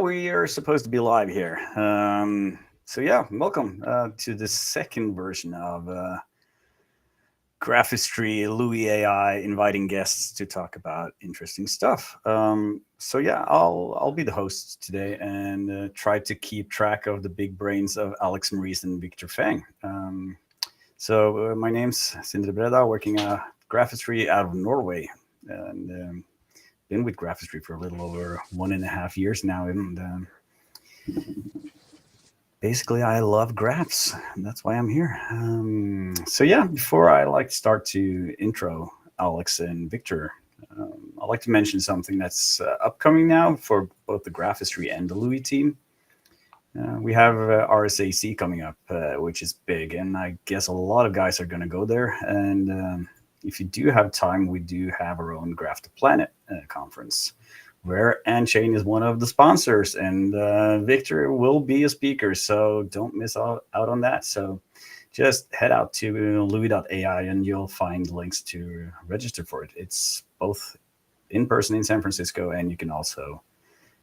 we are supposed to be live here. So yeah, welcome to the second version of Graphistry Louis AI, inviting guests to talk about interesting stuff. So yeah, I'll be the host today and try to keep track of the big brains of Alex Morisse and Victor Fang. So my name's Sindre Breda, working at Graphistry out of Norway, and been with Graphistry for a little over 1.5 years now, and basically I love graphs, and that's why I'm here. So yeah, before I start to intro Alex and Victor, I'd like to mention something that's upcoming now for both the Graphistry and the Louis team. We have RSAC coming up, which is big, and I guess a lot of guys are going to go there. And if you do have time, we do have our own Graph the Planet conference, where AnChain is one of the sponsors, and Victor will be a speaker, so don't miss out on that. So just head out to louis.ai and you'll find links to register for it. It's both in person in San Francisco, and you can also,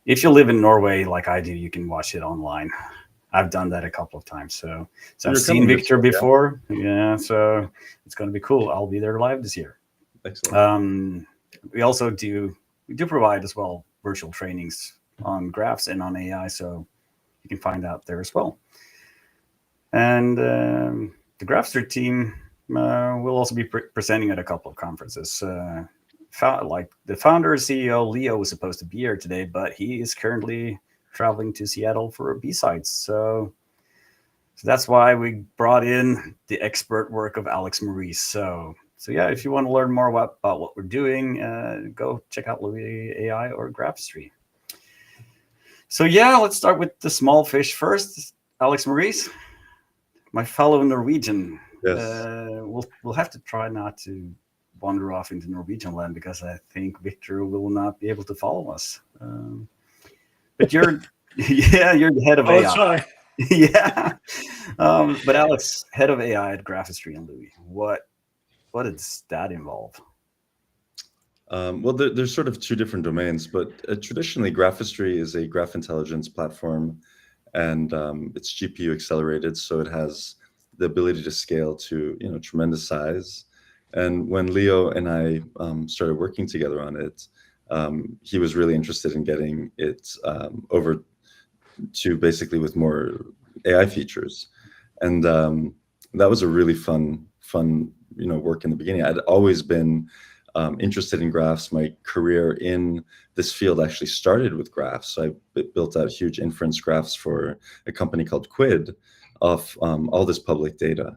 if you live in Norway like I do, you can watch it online. I've done that a couple of times. So I've seen Victor before. Yeah, so it's going to be cool. I'll be there live this year. Excellent. We also do provide as well virtual trainings on graphs and on AI, so you can find out there as well. And the Graphster team will also be presenting at a couple of conferences. Like the founder and CEO Leo was supposed to be here today, but he is currently traveling to Seattle for a B-Sides. So that's why we brought in the expert work of Alex Morisse. So yeah, if you want to learn more about what we're doing, go check out Louis AI or Graphistry. So yeah, let's start with the small fish first. Alex Morisse, my fellow Norwegian. Yes. We'll have to try not to wander off into Norwegian land, because I think Victor will not be able to follow us. But you're you're the head of AI. Sorry. Yeah. But Alex, head of AI at Graphistry and Louis. What does that involve? Well, there's sort of two different domains, but traditionally Graphistry is a graph intelligence platform, and it's GPU accelerated, so it has the ability to scale to tremendous size. And when Leo and I started working together on it, he was really interested in getting it over to basically with more AI features, and that was a really fun work in the beginning. I'd always been interested in graphs. My career in this field actually started with graphs. I built out huge inference graphs for a company called Quid of all this public data,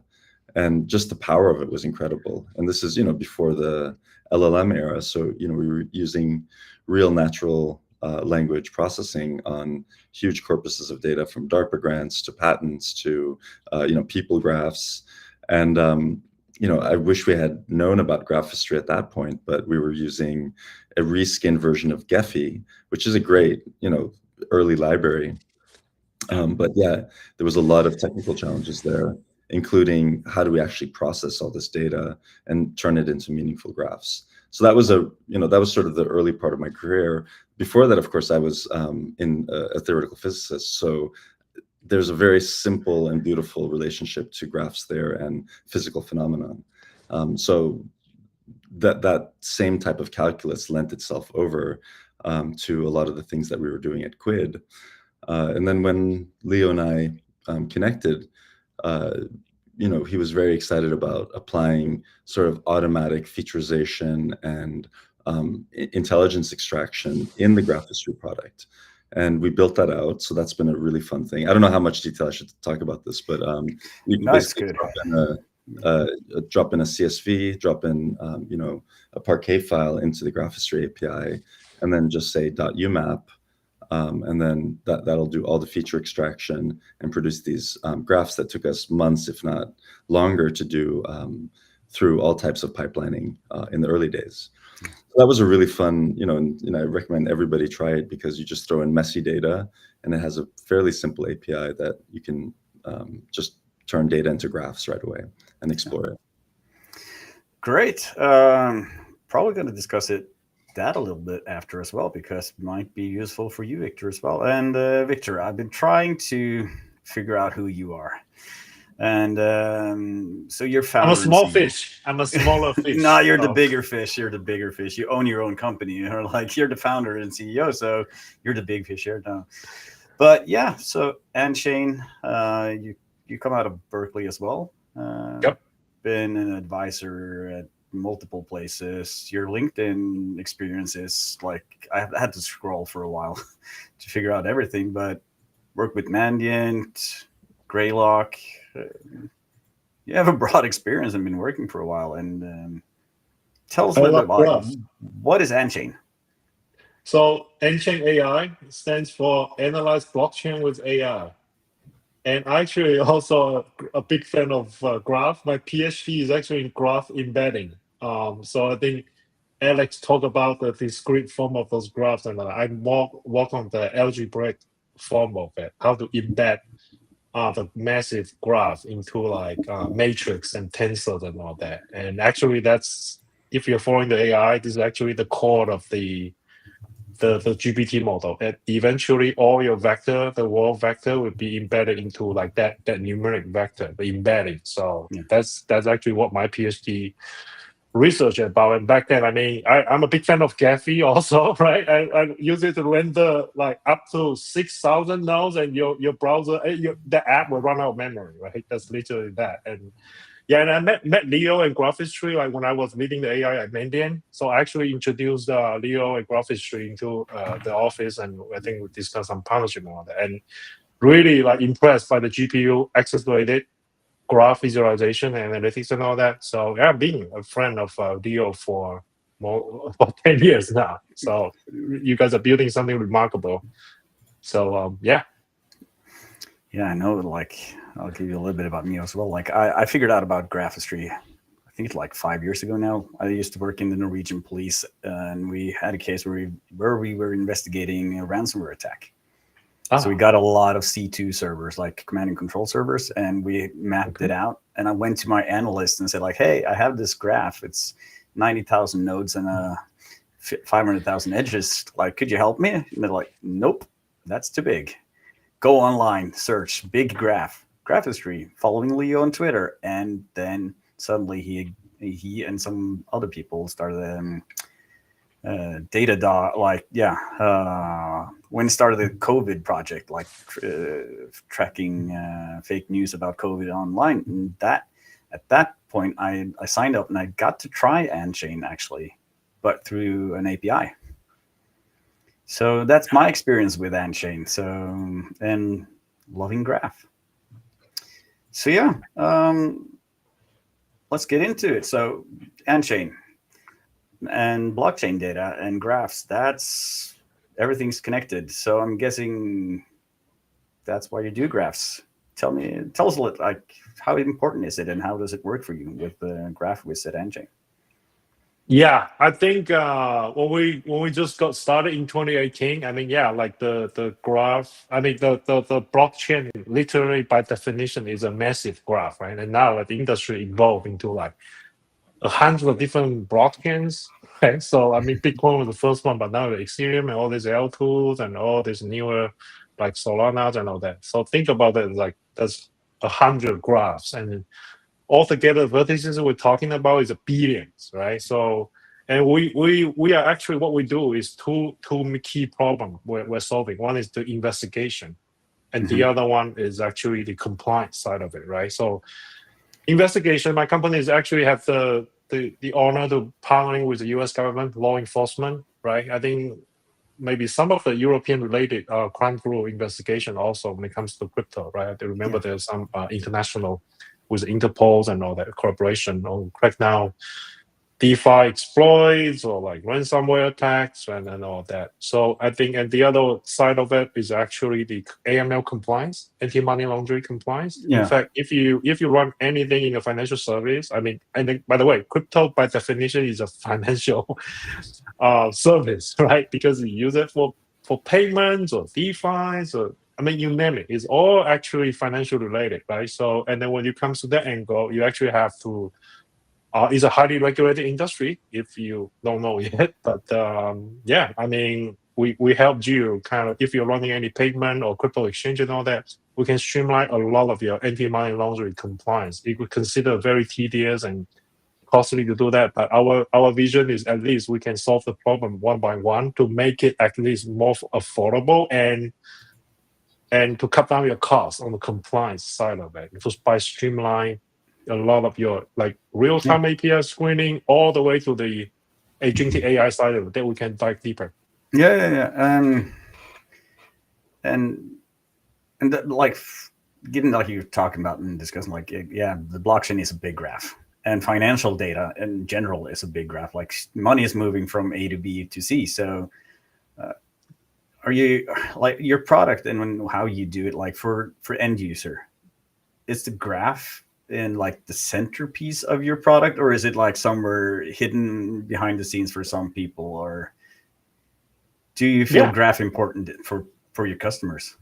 and just the power of it was incredible. And this is before the LLM era, so we were using real natural language processing on huge corpuses of data, from DARPA grants to patents to people graphs. And I wish we had known about Graphistry at that point, but we were using a reskinned version of Gephi, which is a great early library. But yeah, there was a lot of technical challenges there, including how do we actually process all this data and turn it into meaningful graphs. So that was sort of the early part of my career. Before that, of course, I was in a theoretical physicist. So there's a very simple and beautiful relationship to graphs there and physical phenomenon. So that same type of calculus lent itself over to a lot of the things that we were doing at Quid. And then when Leo and I connected, he was very excited about applying sort of automatic featurization and intelligence extraction in the Graphistry product. And we built that out. So that's been a really fun thing. I don't know how much detail I should talk about this, but you can basically drop in a CSV, drop in a Parquet file into the Graphistry API, and then just say .umap. And then that'll do all the feature extraction and produce these graphs that took us months, if not longer, to do through all types of pipelining in the early days. So that was a really fun, and I recommend everybody try it, because you just throw in messy data, and it has a fairly simple API that you can just turn data into graphs right away and explore it. Great. Probably going to discuss it that a little bit after as well, because it might be useful for you, Victor, as well. And Victor, I've been trying to figure out who you are. And so you're I'm a founder and small CEO. fish. I'm a smaller No, fish. you're the bigger fish. You're the bigger fish. You own your own company. You're like, you're the founder and CEO, so you're the big fish here now. But yeah, so AnChain, you come out of Berkeley as well. Yep. Been an advisor at multiple places. Your LinkedIn experience is like, I had to scroll for a while to figure out everything, but work with Mandiant, Greylock. Uh, you have a broad experience and been working for a while. And tell us a I little bit love about graph. what is AnChain? So AnChain.AI stands for Analyze Blockchain with AI. And actually also a big fan of graph. My Ph.D. is actually in graph embedding. So I think Alex talked about the discrete form of those graphs, and I more work on the algebraic form of it, how to embed the massive graph into like matrix and tensors and all that. And actually, that's if you're following the AI, this is actually the core of the GPT model. And eventually, all your vector, the world vector, will be embedded into like that numeric vector, the embedding. So Yeah. that's actually what my PhD research about. And back then, I mean, I'm a big fan of Gephi also, right? I use it to render like up to 6,000 nodes, and your browser, the app will run out of memory, right? That's literally that. And yeah, and I met Leo and Graphistry like when I was leading the AI at Mandiant. So I actually introduced Leo and Graphistry into the office, and I think we discussed some partnership on that. And really like impressed by the GPU accelerated graph visualization and analytics and all that. So yeah, I've been a friend of Leo for more for 10 years now. So you guys are building something remarkable. So yeah. Yeah, I know. Like, I'll give you a little bit about me as well. Like, I figured out about graphistry. I think it's like 5 years ago now. I used to work in the Norwegian police, and we had a case where we were investigating a ransomware attack. So we got a lot of C2 servers, like command and control servers, and we mapped it out. And I went to my analyst and said, like, hey, I have this graph. It's 90,000 nodes and 500,000 edges. Like, could you help me? And they're like, nope, that's too big. Go online, search big graph, graphistry, following Leo on Twitter. And then suddenly he and some other people started Datadog, like when it started the COVID project, like tracking fake news about COVID online. And that at that point, I signed up and I got to try AnChain actually, but through an API. So that's my experience with AnChain. So and loving graph. So yeah, let's get into it. So AnChain and blockchain data and graphs, that's everything's connected. So I'm guessing that's why you do graphs. Tell us a little, like, how important is it and how does it work for you with the graph wizard AnChain? Yeah, I think when we just got started in 2018, I mean, yeah, like the graph, I mean the blockchain literally by definition is a massive graph, right? And now like, the industry evolved into like 100 of different blockchains. Okay, so I mean, Bitcoin was the first one, but now Ethereum and all these L2s and all these newer like Solana and all that. So think about it like that's 100 graphs, and altogether vertices we're talking about is a billions, right? So, and we are actually what we do is two key problems we're solving. One is the investigation, and the other one is actually the compliance side of it, right? So investigation, my company is actually have the honor to partnering with the US government, law enforcement, right? I think maybe some of the European related crime bureau investigation also when it comes to crypto, right? I remember there's some international with Interpol and all that cooperation on crackdown DeFi exploits or like ransomware attacks and all that. So I think, and the other side of it is actually the AML compliance, anti-money laundering compliance. Yeah. In fact, if you run anything in a financial service, I mean, and then, by the way, crypto by definition is a financial service, right? Because you use it for payments or DeFi, or I mean, you name it. It's all actually financial related, right? So, and then when it comes to that angle, you actually have to It's a highly regulated industry if you don't know yet. But yeah, I mean, we helped you kind of, if you're running any payment or crypto exchange and all that, we can streamline a lot of your anti-money laundering compliance. It would consider very tedious and costly to do that, but our vision is at least we can solve the problem one by one to make it at least more affordable and to cut down your costs on the compliance side of it. Just by streamline a lot of your like real-time API screening all the way to the Agentic AI side of it, that we can dive deeper. And that, like, getting like you're talking about and discussing, like, yeah, the blockchain is a big graph, and financial data in general is a big graph. Like, money is moving from A to B to C. So are you, like, your product and how you do it, like for end user, is the graph in like the centerpiece of your product, or is it like somewhere hidden behind the scenes for some people, or do you feel graph important for your customers?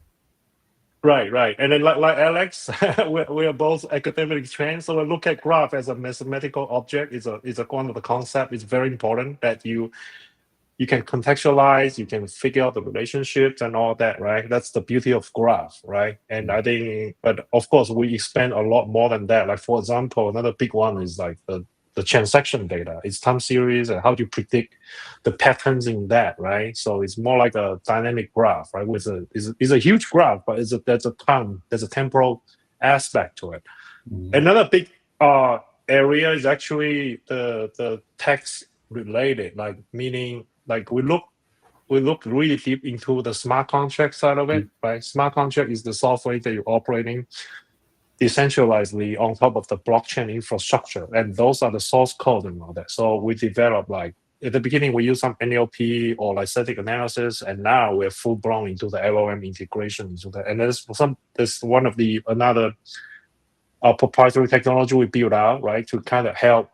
Right. And then like Alex, we are both academic trained, so we look at graph as a mathematical object. It's a one of the concept. It's very important that you can contextualize, you can figure out the relationships and all that, right? That's the beauty of graph, right? And I think, but of course, we expand a lot more than that. Like, for example, another big one is like the transaction data. It's time series, and how do you predict the patterns in that, right? So it's more like a dynamic graph, right? It's a huge graph, but there's a temporal aspect to it. Another big area is actually the text related, like meaning like we look really deep into the smart contract side of it, right? Smart contract is the software that you're operating decentralizedly on top of the blockchain infrastructure, and those are the source code and all that. So we develop, like, at the beginning we use some NLP or like static analysis, and now we're full blown into the LLM integration into that. And there's one of the another proprietary technology we build out, right, to kind of help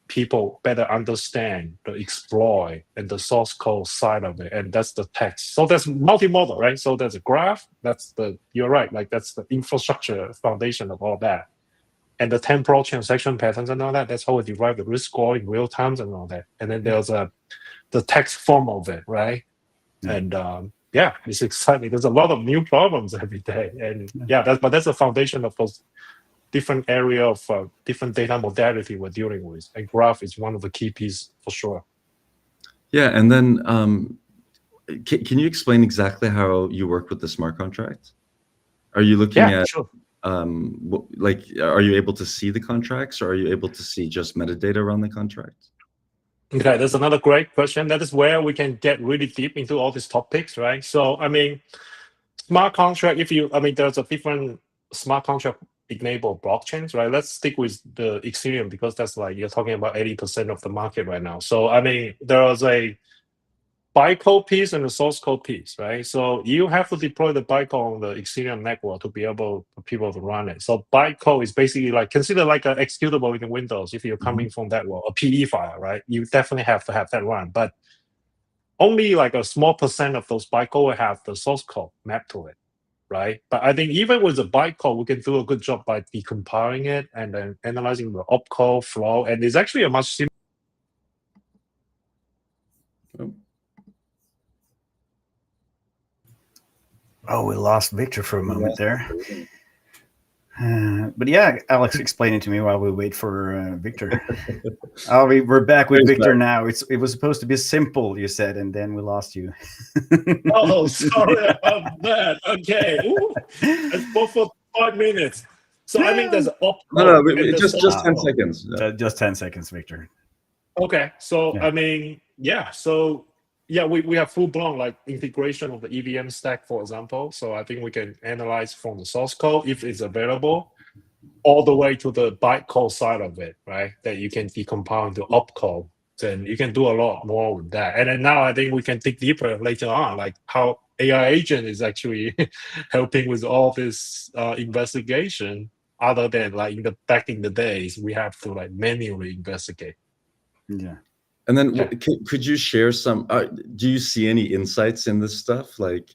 people better understand the exploit and the source code side of it, and that's the text. So that's multimodal, right? So there's a graph, you're right, like that's the infrastructure foundation of all that, and the temporal transaction patterns and all that. That's how we derive the risk score in real times and all that. And then there's the text form of it, right? And yeah, it's exciting. There's a lot of new problems every day, and but that's the foundation of those different area of different data modality we're dealing with, and graph is one of the key pieces for sure. Yeah, and then can you explain exactly how you work with the smart contract? Are you looking at sure. like, are you able to see the contracts, or are you able to see just metadata around the contract? Okay, that's another great question. That is where we can get really deep into all these topics, right? So I mean, smart contract, there's a different smart contract enable blockchains, right? Let's stick with the Ethereum because that's like you're talking about 80% of the market right now. So I mean, there is a bytecode piece and a source code piece, right? So you have to deploy the bytecode on the Ethereum network to be able for people to run it. So bytecode is basically like consider like an executable in Windows if you're coming from that world, a PE file, right? You definitely have to have that run, but only like a small percent of those bytecode will have the source code mapped to it, right? But I think even with the bytecode, we can do a good job by decompiling it and then analyzing the opcode flow, and it's actually a much simpler. Oh, we lost Victor for a moment there. But yeah, Alex, explain it to me while we wait for Victor. We're back with Victor now. It was supposed to be simple, you said, and then we lost you. Oh, sorry about that. Okay. It's both for 5 minutes. So I mean, there's no, just 10 seconds. Just 10 seconds, Victor. Okay. So I mean, so we have full blown like integration of the EVM stack, for example. So I think we can analyze from the source code if it's available, all the way to the bytecode side of it, right? That you can decompile into opcode. Then you can do a lot more with that. And then now I think we can dig deeper later on, like how AI agent is actually helping with all this investigation, other than like back in the days, we have to like manually investigate. Yeah. And then could you share some, do you see any insights in this stuff? Like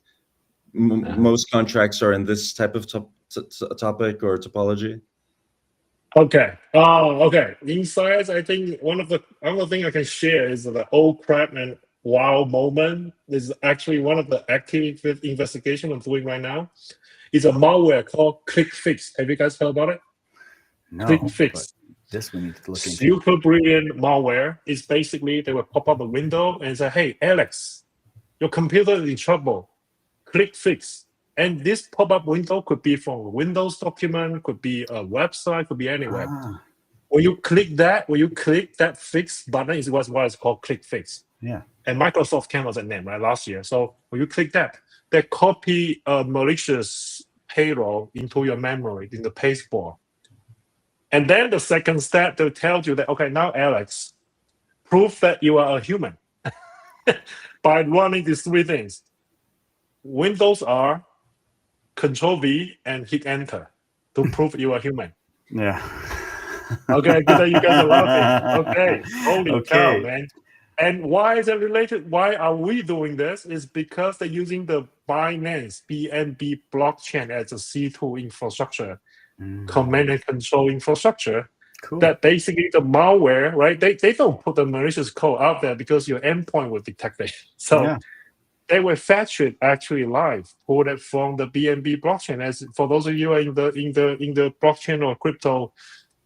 most contracts are in this type of topic or topology? Okay. Okay. Insights. I think one of the other thing I can share is the old crap and wow moment. This is actually one of the active investigation I'm doing right now. It's a malware called ClickFix. Have you guys heard about it? No, but ClickFix. this we need to look into. Super brilliant malware. Is basically they will pop up a window and say, "Hey, Alex, your computer is in trouble. Click fix." And this pop-up window could be from a Windows document, could be a website, could be anywhere. Ah, When you click that fix button, is what is called click fix. yeah. And Microsoft came out with a name right last year. So when you click that, they copy a malicious payload into your memory in the pasteboard. And then the second step, they'll tell you that, okay, now Alex, prove that you are a human by running these three things. Windows R, Control V, and hit enter to prove you are human. Yeah. Okay, good that you guys are laughing. Okay, holy cow, Okay. man. And why is it related? Why are we doing this? Is because they're using the Binance BNB blockchain as a C2 infrastructure, command and control infrastructure. Cool. That basically the malware, right? They don't put the malicious code out there because your endpoint will detect it. So Yeah. they will fetch it actually live, pull it from the BNB blockchain. As for those of you in the blockchain or crypto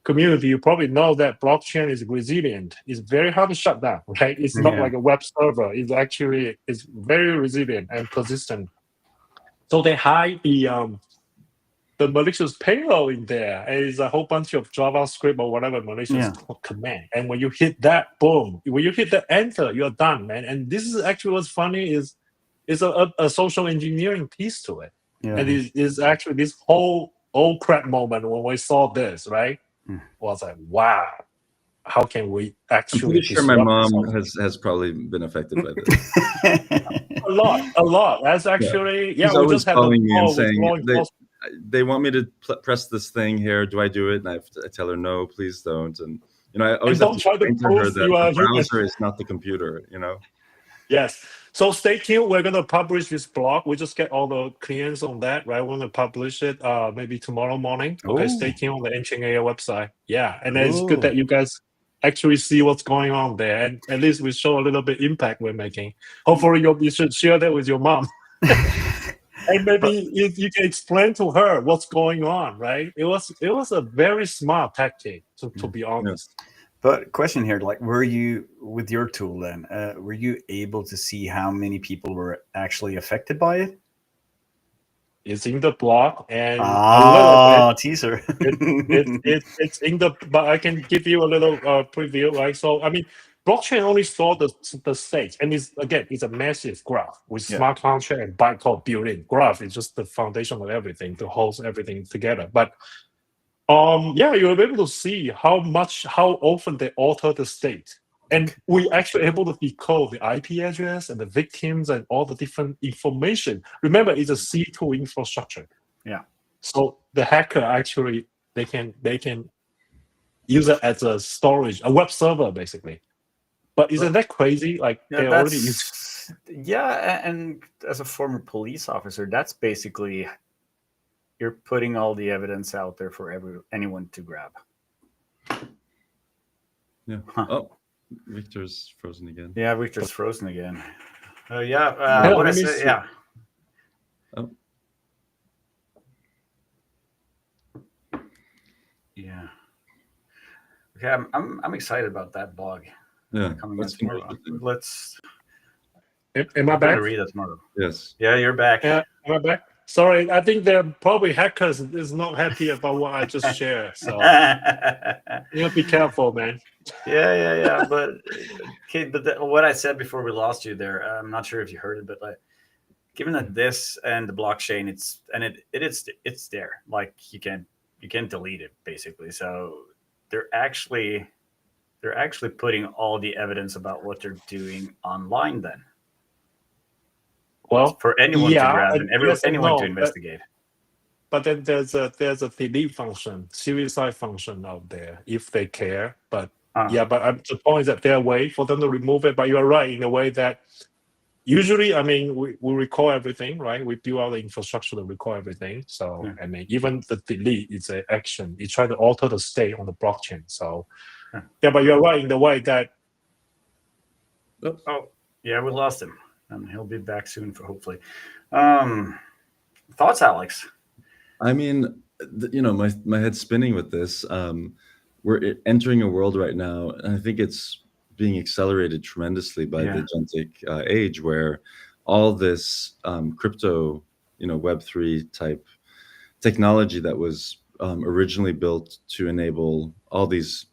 community, you probably know that blockchain is resilient. It's very hard to shut down, right? It's not Yeah. like a web server. It's very resilient and persistent. So they hide the malicious payload in there. And it's a whole bunch of JavaScript or whatever malicious command. And when you hit that, boom. When you hit the enter, you're done, man. And this is actually what's funny is it's a social engineering piece to it. Yeah. And it is actually this whole old crap moment when we saw this, right? Mm. Was like, wow, how can we I'm actually pretty sure my disrupt mom this? has probably been affected by this. A lot. That's actually, She's we always just had a calling me and call with saying law enforcement. they want me to press this thing here. Do I do it? And I tell her no, please don't. And I always have don't to try to explain to her prove that you are the human. browser is not the computer. Yes. So stay tuned. We're gonna publish this blog. We just get all the clearance on that, right? We're gonna publish it maybe tomorrow morning. Okay, stay Ooh. tuned on the AnChain.AI website. Yeah, and it's good Cool. that you guys actually see what's going on there, and at least we show a little bit impact we're making. Hopefully, you should share that with your mom, and maybe you can explain to her what's going on. Right? It was a very smart tactic, to be honest. But question here, like, were you with your tool then? Were you able to see how many people were actually affected by it? It's in the blog and a little bit. Teaser. It's in the, but I can give you a little preview, right? So I mean, blockchain only store the state, and it's a massive graph with Yeah. smart contract and bytecode built in. Graph is just the foundation of everything to hold everything together. But you're able to see how often they alter the state. And we actually able to decode the IP address and the victims and all the different information. Remember, it's a C2 infrastructure. Yeah. So the hacker actually they can use it as a storage, a web server basically. But isn't that crazy? Like they already use. Yeah, and as a former police officer, that's basically you're putting all the evidence out there for anyone to grab. Yeah. Huh. Oh, Victor's frozen again. Yeah, Victor's frozen again. What I say? Yeah. Oh. Yeah. Okay, I'm excited about that blog. Yeah. Coming in tomorrow. Let's. Am I back? Read that tomorrow. Yes. Yeah, you're back. Yeah, am I back? Sorry, I think they're probably hackers is not happy about what I just shared. So be careful, man. Yeah. But okay, but what I said before we lost you there, I'm not sure if you heard it, but like, given that this and the blockchain, it's there. Like you can't delete it basically. So they're actually putting all the evidence about what they're doing online then. Well, for anyone to grab and anyone to investigate. But then there's a delete function, suicide function out there if they care. But the point is that there are ways for them to remove it. But you're right in a way that usually, I mean, we record everything, right? We build out the infrastructure to record everything. So, Yeah. I mean, even the delete is an action. You try to alter the state on the blockchain. So, Yeah. but you're right in the way that. Oh, yeah, we lost him. He'll be back soon, hopefully. Thoughts, Alex? I mean, my head's spinning with this. We're entering a world right now, and I think it's being accelerated tremendously by the agentic age, where all this crypto, Web3 type technology that was originally built to enable all these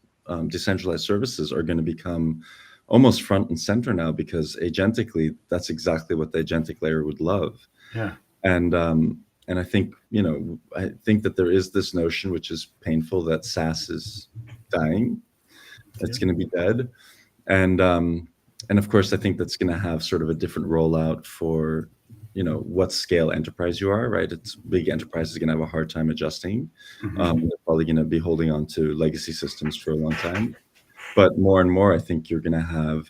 decentralized services are going to become almost front and center now, because agentically, that's exactly what the agentic layer would love. Yeah. And I think, I think that there is this notion, which is painful, that SaaS is dying. It's going to be dead. And of course, I think that's going to have sort of a different rollout for, what scale enterprise you are, right? It's big enterprises are going to have a hard time adjusting. They're probably going to be holding on to legacy systems for a long time. But more and more, I think you're going to have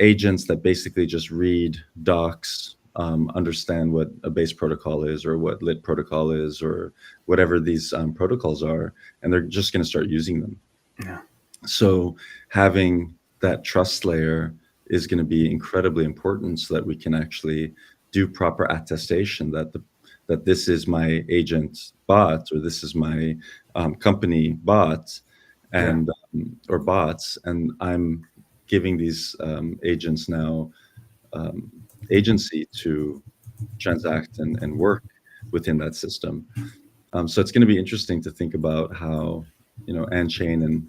agents that basically just read docs, understand what a base protocol is, or what lit protocol is, or whatever these protocols are, and they're just going to start using them. Yeah. So having that trust layer is going to be incredibly important, so that we can actually do proper attestation that this is my agent bot, or this is my company bot, and or bots, and I'm giving these agents now agency to transact and work within that system. So it's going to be interesting to think about how, AnChain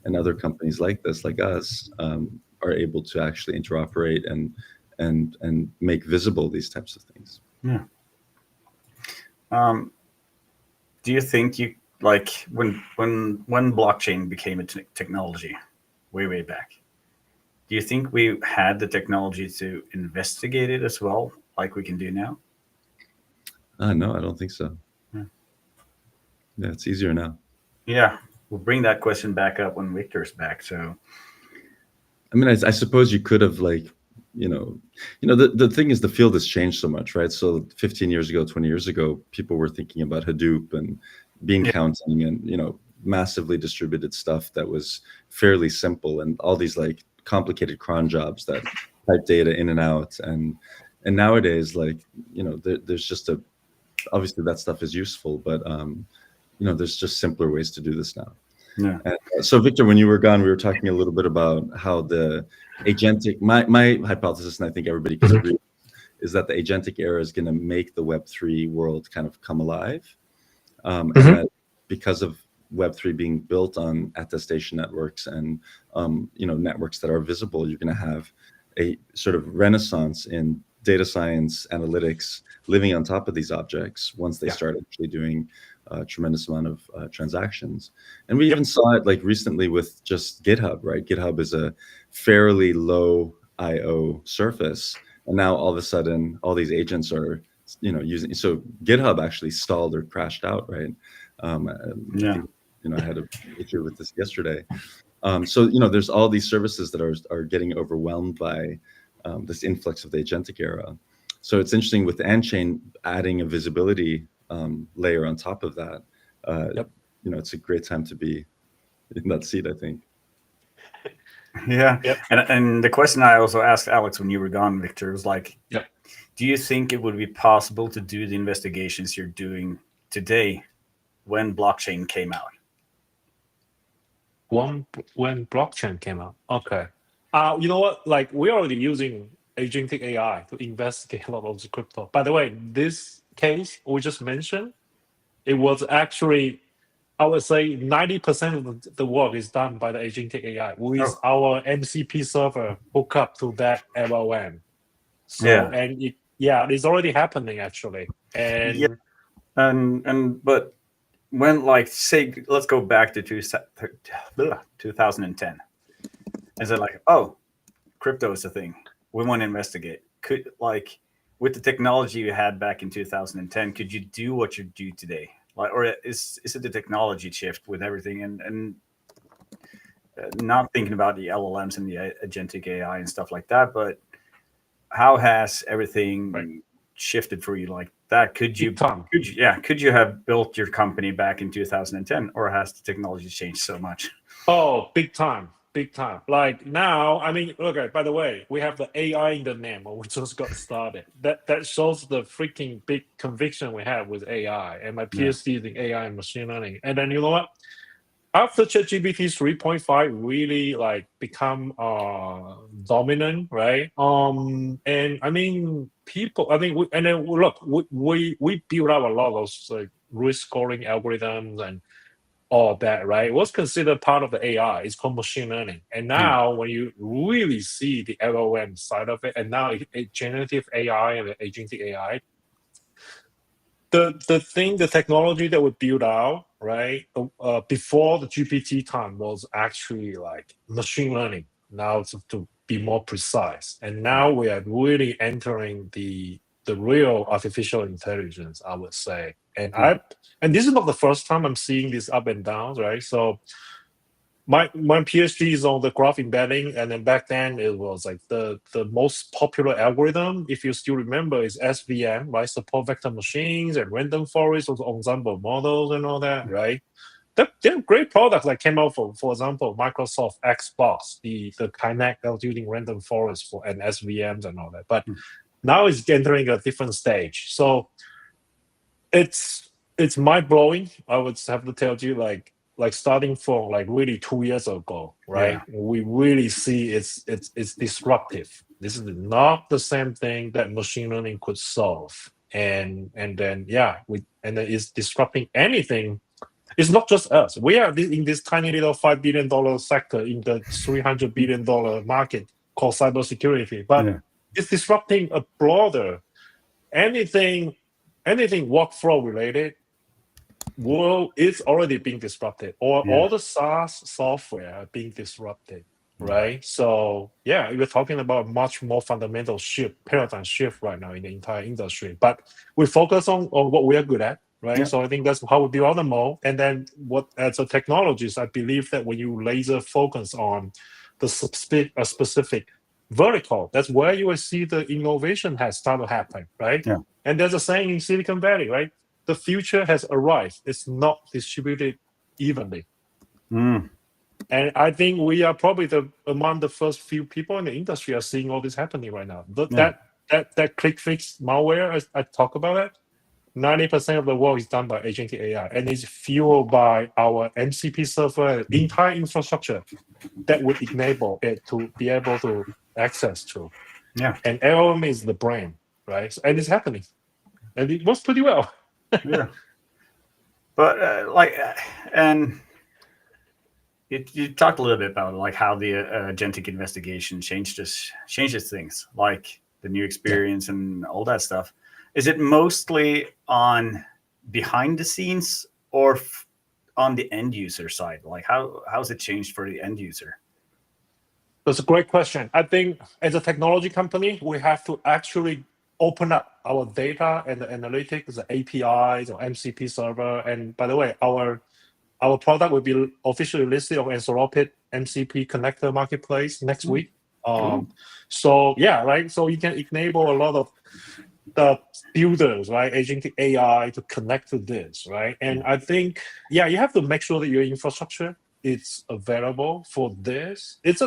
and other companies like this, like us, are able to actually interoperate and make visible these types of things. Yeah. Do you think when blockchain became a technology way back, do you think we had the technology to investigate it as well, like we can do now? No, I don't think so. Yeah, it's easier now. Yeah, we'll bring that question back up when Victor's back. So, I mean, I suppose you could have, like, the thing is, the field has changed so much, right? So 15 years ago, 20 years ago, people were thinking about Hadoop and bean counting and, massively distributed stuff that was fairly simple, and all these like complicated cron jobs that type data in and out. And nowadays, like, there's just obviously that stuff is useful, but there's just simpler ways to do this now. yeah. And so, Victor, when you were gone, we were talking a little bit about how the agentic, my hypothesis, and I think everybody can agree, is that the agentic era is going to make the Web3 world kind of come alive. And that because of Web3 being built on attestation networks and, networks that are visible, you're going to have a sort of renaissance in data science analytics living on top of these objects once they start actually doing a tremendous amount of transactions. And we even saw it like recently with just GitHub, right? GitHub is a fairly low IO surface. And now all of a sudden, all these agents are, using, so GitHub actually stalled or crashed out, right? I think, I had an issue with this yesterday. So, there's all these services that are getting overwhelmed by this influx of the agentic era. So it's interesting with AnChain adding a visibility layer on top of that. It's a great time to be in that seat, I think. Yeah. And the question I also asked Alex when you were gone, Victor, was like, do you think it would be possible to do the investigations you're doing today when blockchain came out? When blockchain came out. Okay. You know what? Like, we're already using Agentic AI to investigate a lot of the crypto. By the way, this case we just mentioned, it was actually, I would say 90% of the work is done by the Agentic AI with our MCP server hooked up to that LLM. So, and it's already happening actually. And but when, like, say, let's go back to 2010, and said like, oh, crypto is a thing, we want to investigate. Could, like, with the technology you had back in 2010, could you do what you do today? Like, or is it the technology shift with everything and not thinking about the LLMs and the agentic AI and stuff like that, but how has everything Right. shifted for you like that? Could you have built your company back in 2010, or has the technology changed so much? Oh, big time. Big time. Like now, I mean, okay, by the way, we have the AI in the name, or we just got started. That shows the freaking big conviction we have with AI. And my Yeah. PhD is in AI and machine learning. And then you know what? After ChatGPT 3.5 really like become dominant, right? And I mean people, I think and then look, we build up a lot of like risk scoring algorithms and all that, right? What's considered part of the AI is called machine learning. And now when you really see the LLM side of it, and now generative AI and the agentic AI, the technology that we build out, right, before the GPT time was actually like machine learning. Now to be more precise, and now we are really entering the real artificial intelligence, I would say. And this is not the first time I'm seeing these up and downs, right? So my PhD is on the graph embedding, and then back then it was like the most popular algorithm, if you still remember, is SVM, right? Support vector machines and random forest, those ensemble models and all that, right? They're great products that came out for example, Microsoft Xbox, the Kinect that was using random forest for and SVMs and all that. But now it's entering a different stage. So it's mind blowing. I would have to tell you, like starting from like really 2 years ago, right? We really see it's disruptive. This is not the same thing that machine learning could solve. And then and then it's disrupting anything. It's not just us. We are in this tiny little $5 billion sector in the $300 billion market called cybersecurity, but it's disrupting a broader anything workflow related. Well, it's already being disrupted, or all the SaaS software are being disrupted, right? So we're talking about much more fundamental paradigm shift right now in the entire industry. But we focus on what we are good at, right? So I think that's how we build out the mode. And then what as a technologist, I believe that when you laser focus on the specific vertical, that's where you will see the innovation has started to happen, right? And there's a saying in Silicon Valley, right? The future has arrived. It's not distributed evenly. And I think we are probably among the first few people in the industry are seeing all this happening right now. That click fix malware, as I talk about it, 90% of the work is done by Agentic AI, and it's fueled by our MCP server, entire infrastructure that would enable it to be able to access to. And LLM is the brain, right? And it's happening. And it works pretty well. But and you talked a little bit about like how the agentic investigation changes things, like the new experience and all that stuff. Is it mostly on behind the scenes or on the end user side? Like how's it changed for the end user? That's a great question. I think as a technology company, we have to actually open up our data and the analytics, the APIs or MCP server. And by the way, our product will be officially listed on Anthropic MCP connector marketplace next week. So you can enable a lot of the builders, right, Agentic AI to connect to this, right? And I think, you have to make sure that your infrastructure is available for this. There's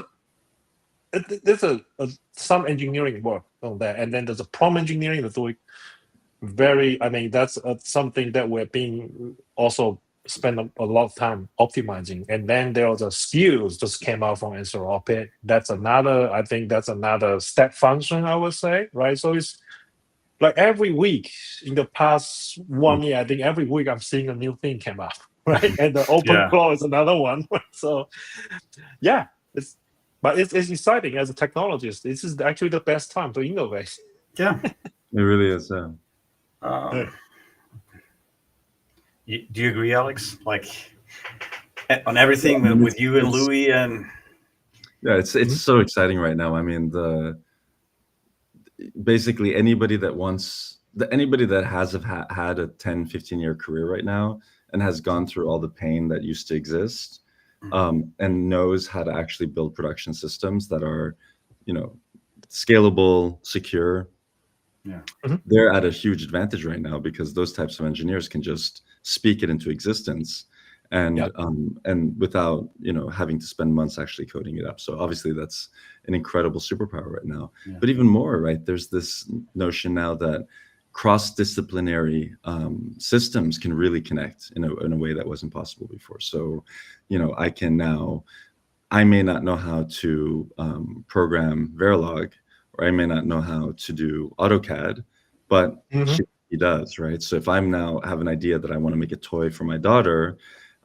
some engineering work on that, and then there's a prompt engineering that's doing that's something that we're being also spend a lot of time optimizing. And then there's a skills just came out from Anthropic. That's another step function, I would say, right? So it's like every week in the past 1 year, I think every week I'm seeing a new thing come out, right? And the open flow is another one. So it's exciting as a technologist. This is actually the best time to innovate. Yeah, it really is. Do you agree, Alex? Like on everything with you and Louis and it's so exciting right now. I mean, basically anybody that has had a 10, 15-year career right now and has gone through all the pain that used to exist, and knows how to actually build production systems that are, scalable, secure. Yeah. They're at a huge advantage right now because those types of engineers can just speak it into existence, and without having to spend months actually coding it up. So obviously that's an incredible superpower right now. Yeah. But even more, right? There's this notion now that cross-disciplinary systems can really connect in a way that wasn't possible before. So, I may not know how to program Verilog, or I may not know how to do AutoCAD, but he does, right? So if I'm now have an idea that I want to make a toy for my daughter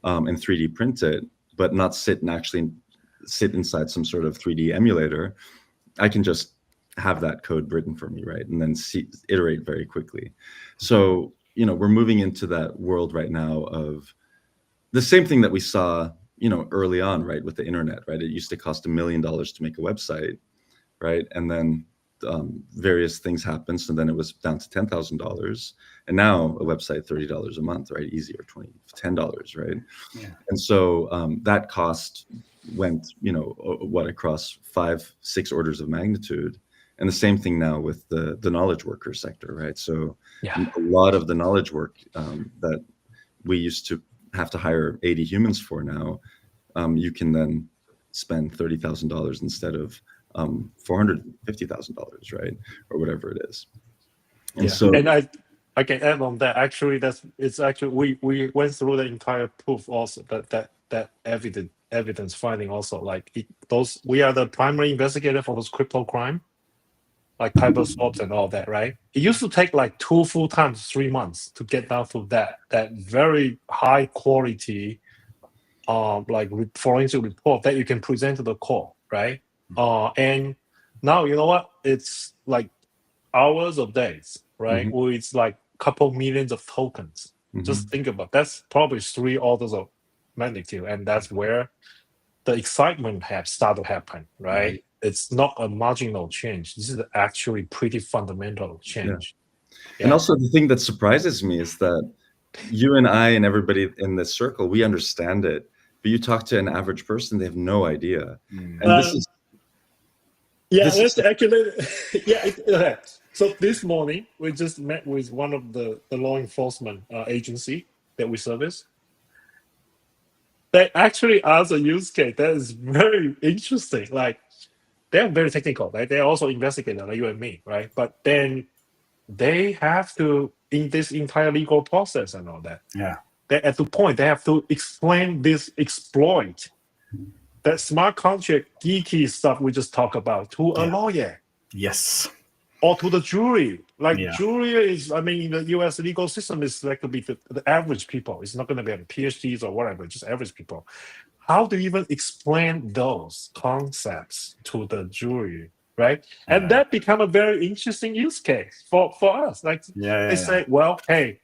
and 3D print it, but not sit inside some sort of 3D emulator, I can just have that code written for me, right? And then iterate very quickly. So, we're moving into that world right now of the same thing that we saw, early on, right, with the internet, right? It used to cost $1 million to make a website, right? And then various things happened, so then it was down to $10,000, and now a website $30 a month, right? Easy, or $10, right? Yeah. And so that cost went, across 5-6 orders of magnitude. And the same thing now with the knowledge worker sector, right? So a lot of the knowledge work that we used to have to hire 80 humans for now, you can then spend $30,000 instead of $450,000, right, or whatever it is. And so, and I can add on that. Actually, it's actually we went through the entire proof also, that evidence finding also, like we are the primary investigator for those crypto crime, like Kyber swaps and all that, right? It used to take like 2 full times, 3 months to get down to that very high quality like forensic report that you can present to the court, right? And now, you know what? It's like hours or days, right? Or it's like a couple millions of tokens. Just think about that's probably 3 orders of magnitude, and that's where the excitement has started to happen, right? It's not a marginal change. This is actually pretty fundamental change. And also the thing that surprises me is that you and I and everybody in this circle, we understand it, but you talk to an average person, they have no idea. And this is let's actually so this morning we just met with one of the law enforcement agency that we service. They actually asked a use case that is very interesting. Like, they're very technical, right? They're also investigators like you and me, right? But then they have to, in this entire legal process and all that, at the point they have to explain this exploit, that smart contract geeky stuff we just talked about, to a lawyer. Yes. Or to the jury. Like, jury is, I mean, the US legal system is like to be the average people. It's not going to be PhDs or whatever, just average people. How do you even explain those concepts to the jury, right? And that become a very interesting use case for us. Like, they say, well, hey,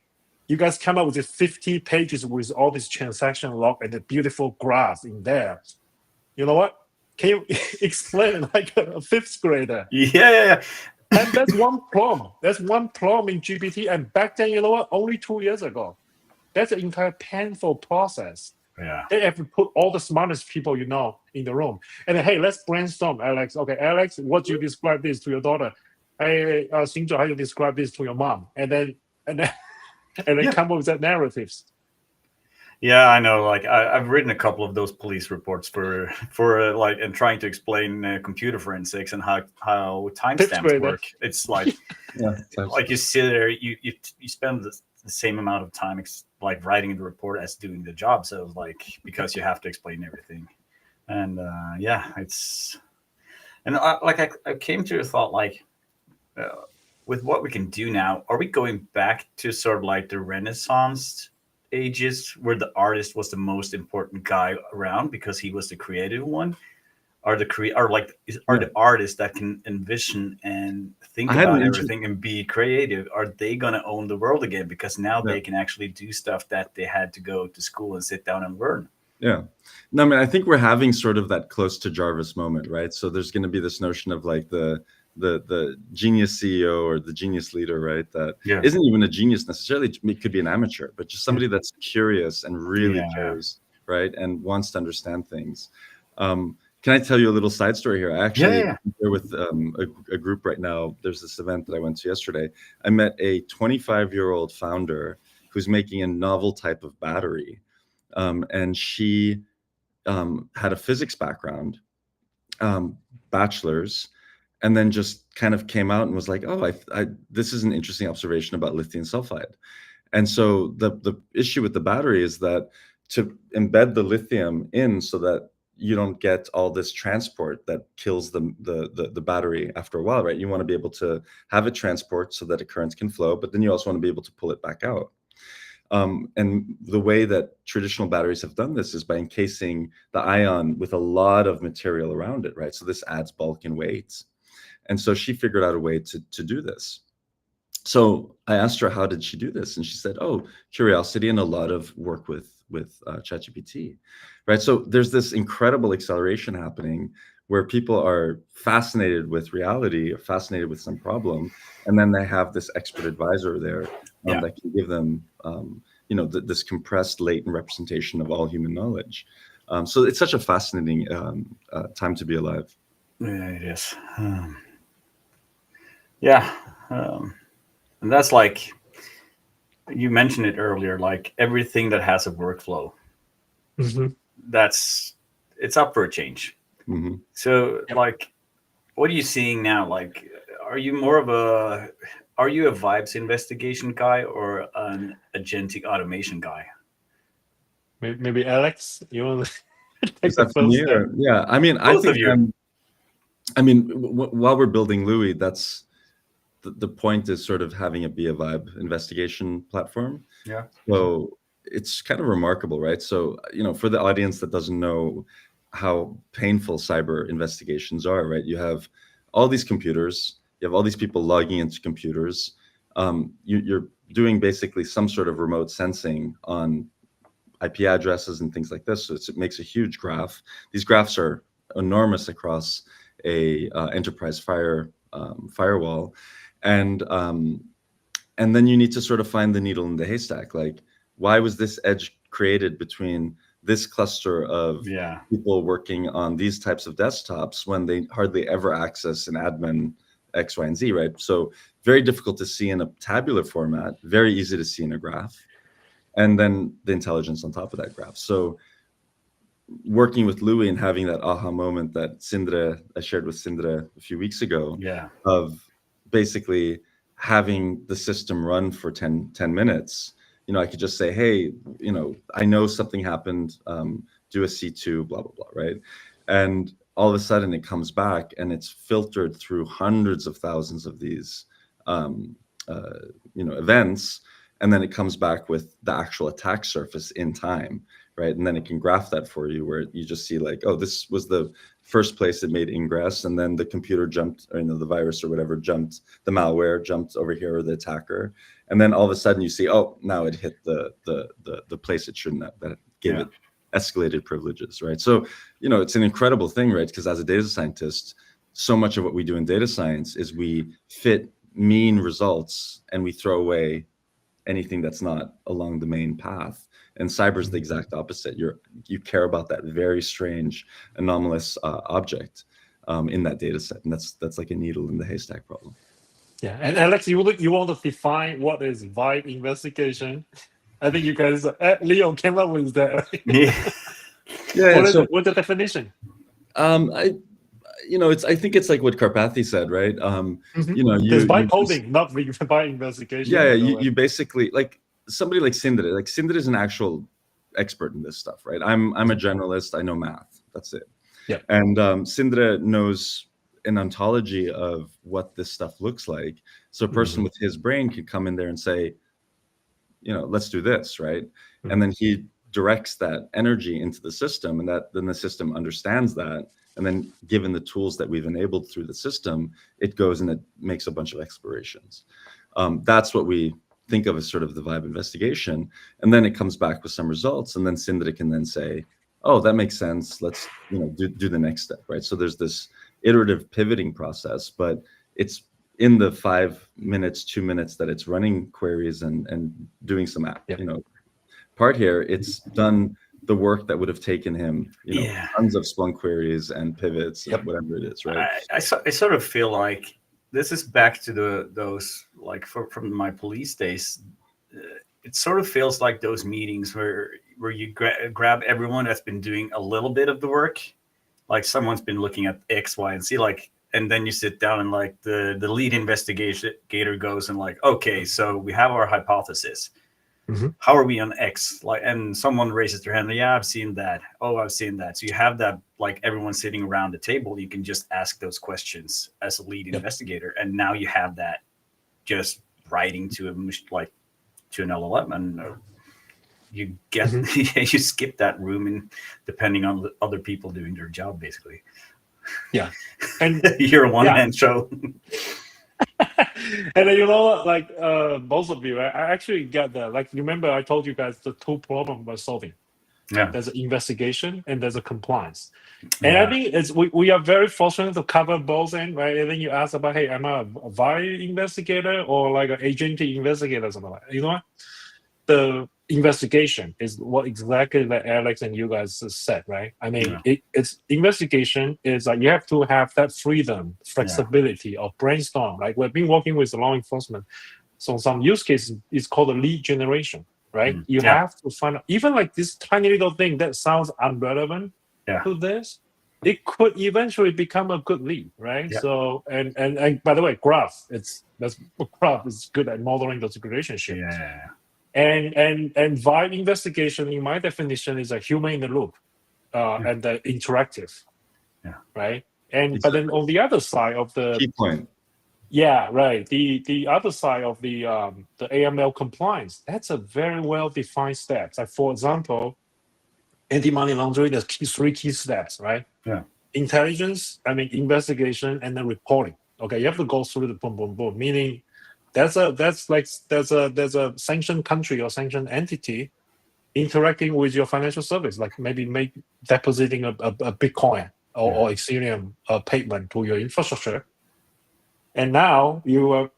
you guys come up with this 50 pages with all this transaction log and the beautiful graph in there. You know what? Can you explain like a 5th grader? Yeah. And that's one problem. That's one problem in GPT. And back then, you know what? Only 2 years ago, that's an entire painful process. Yeah. They have to put all the smartest people in the room. And then, hey, let's brainstorm, Alex. Okay, Alex, what do you describe this to your daughter? Hey, Sindre, how do you describe this to your mom? And then come up with that narratives. Yeah, I know. Like, I've written a couple of those police reports for like, and trying to explain computer forensics and how timestamps work. It's like, like you sit there, you spend the same amount of time like writing the report as doing the job. So like, because you have to explain everything, and it's, and I came to a thought like, with what we can do now, are we going back to sort of like the Renaissance ages where the artist was the most important guy around because he was the creative one? Are the artists that can envision and think about everything and be creative, are they going to own the world again? Because now they can actually do stuff that they had to go to school and sit down and learn. Yeah. No, I mean, I think we're having sort of that close to Jarvis moment, right? So there's going to be this notion of like the genius CEO or the genius leader, right? That isn't even a genius necessarily. It could be an amateur, but just somebody that's curious and really cares, right? And wants to understand things. Can I tell you a little side story here? I actually Yeah. here with a group right now. There's this event that I went to yesterday. I met a 25-year-old founder who's making a novel type of battery, and she had a physics background, bachelor's, and then just kind of came out and was like, "Oh, this is an interesting observation about lithium sulfide." And so the issue with the battery is that to embed the lithium in so that you don't get all this transport that kills the battery after a while, right? You want to be able to have it transport so that a current can flow, but then you also want to be able to pull it back out. And the way that traditional batteries have done this is by encasing the ion with a lot of material around it, right? So this adds bulk and weight. And so she figured out a way to do this. So I asked her, how did she do this? And she said, oh, curiosity and a lot of work with ChatGPT, right? So there's this incredible acceleration happening where people are fascinated with reality or fascinated with some problem. And then they have this expert advisor there that can give them, this compressed latent representation of all human knowledge. So it's such a fascinating time to be alive. Yeah, it is. And that's like, you mentioned it earlier, like everything that has a workflow, it's up for a change. Mm-hmm. So like, what are you seeing now? Like, are you a vibes investigation guy or an agentic automation guy? Maybe Alex, you want to take Is the that for me, first or, step? yeah, I mean, Both of you. While we're building Louis, that's the point is sort of having it be a vibe investigation platform. Yeah. So it's kind of remarkable, right? So, for the audience that doesn't know how painful cyber investigations are, right? You have all these computers, you have all these people logging into computers. You're doing basically some sort of remote sensing on IP addresses and things like this. So it makes a huge graph. These graphs are enormous across a enterprise firewall. And then you need to sort of find the needle in the haystack. Like, why was this edge created between this cluster of people working on these types of desktops when they hardly ever access an admin X, Y, and Z, right? So very difficult to see in a tabular format, very easy to see in a graph, and then the intelligence on top of that graph. So working with Louis and having that aha moment that I shared with Sindre a few weeks ago, of basically having the system run for 10 minutes, I could just say, hey, I know something happened, do a C2, blah, blah, blah, right? And all of a sudden it comes back and it's filtered through hundreds of thousands of these, events. And then it comes back with the actual attack surface in time, right? And then it can graph that for you, where you just see like, oh, this was the first place it made ingress, and then the computer jumped, or the virus or whatever jumped, the malware jumped over here, or the attacker, and then all of a sudden you see, oh, now it hit the place it shouldn't have, that gave it escalated privileges, right? So it's an incredible thing, right? Because as a data scientist, so much of what we do in data science is we fit mean results and we throw away anything that's not along the main path. And cyber is the exact opposite. You care about that very strange, anomalous object in that data set, and that's like a needle in the haystack problem. Yeah, and Alex, you want to define what is vibe investigation? I think you guys, Leon came up with that. Right? Yeah. What's the definition? I think it's like what Karpathy said, right? There's vibe coding, not vibe investigation. Yeah, you basically, like somebody like Sindre. Like Sindre is an actual expert in this stuff, right? I'm a generalist. I know math. That's it. Yeah. And Sindre knows an ontology of what this stuff looks like. So a person with his brain could come in there and say, let's do this, right? And then he directs that energy into the system, and then the system understands that. And then given the tools that we've enabled through the system, it goes and it makes a bunch of explorations. That's what we think of as sort of the vibe investigation. And then it comes back with some results. And then Sindre can then say, oh, that makes sense. Let's do the next step, right? So there's this iterative pivoting process, but it's in the 5 minutes, 2 minutes that it's running queries and doing some part here, it's done the work that would have taken him, Yeah. tons of Splunk queries and pivots, Yep. whatever it is, right? I sort of feel like this is back to those like from my police days. It sort of feels like those meetings where you grab everyone that's been doing a little bit of the work, like someone's been looking at X, Y, and Z, like, and then you sit down and like the lead investigator goes and like, okay, so we have our hypothesis. Mhm. How are we on X? Like, and someone raises their hand. Yeah, I've seen that. Oh, I've seen that. So you have that, like everyone sitting around the table. You can just ask those questions as a lead investigator, and now you have that just writing to to an LLM, and you get you skip that room, and depending on the other people doing their job, basically. Yeah, and you're a one-man show. and then like both of you, I actually get that. Like, remember I told you guys the two problems we're solving. Yeah. There's an investigation and there's a compliance. And I think we are very fortunate to cover both ends, right? And then you ask about, hey, am I a value investigator or like an agentic investigator or something like that? You know what? The investigation is what exactly that Alex and you guys said, right? I mean, it's investigation is like you have to have that freedom, flexibility of brainstorm. Like we've been working with law enforcement. So some use cases is called a lead generation, right? You have to find out, even like this tiny little thing that sounds irrelevant to this, it could eventually become a good lead, right? So and by the way, graph graph is good at modeling those relationships. And vibe investigation, in my definition, is a human in the loop and interactive, right? And but then on the other side of the key point, the other side of the AML compliance, that's a very well defined steps. Like for example, anti-money laundering, there's three key steps, right? Intelligence, investigation, and then reporting. Okay, you have to go through the boom, boom, boom. Meaning, there's a sanctioned country or sanctioned entity interacting with your financial service, like maybe depositing a Bitcoin or Ethereum payment to your infrastructure. And now you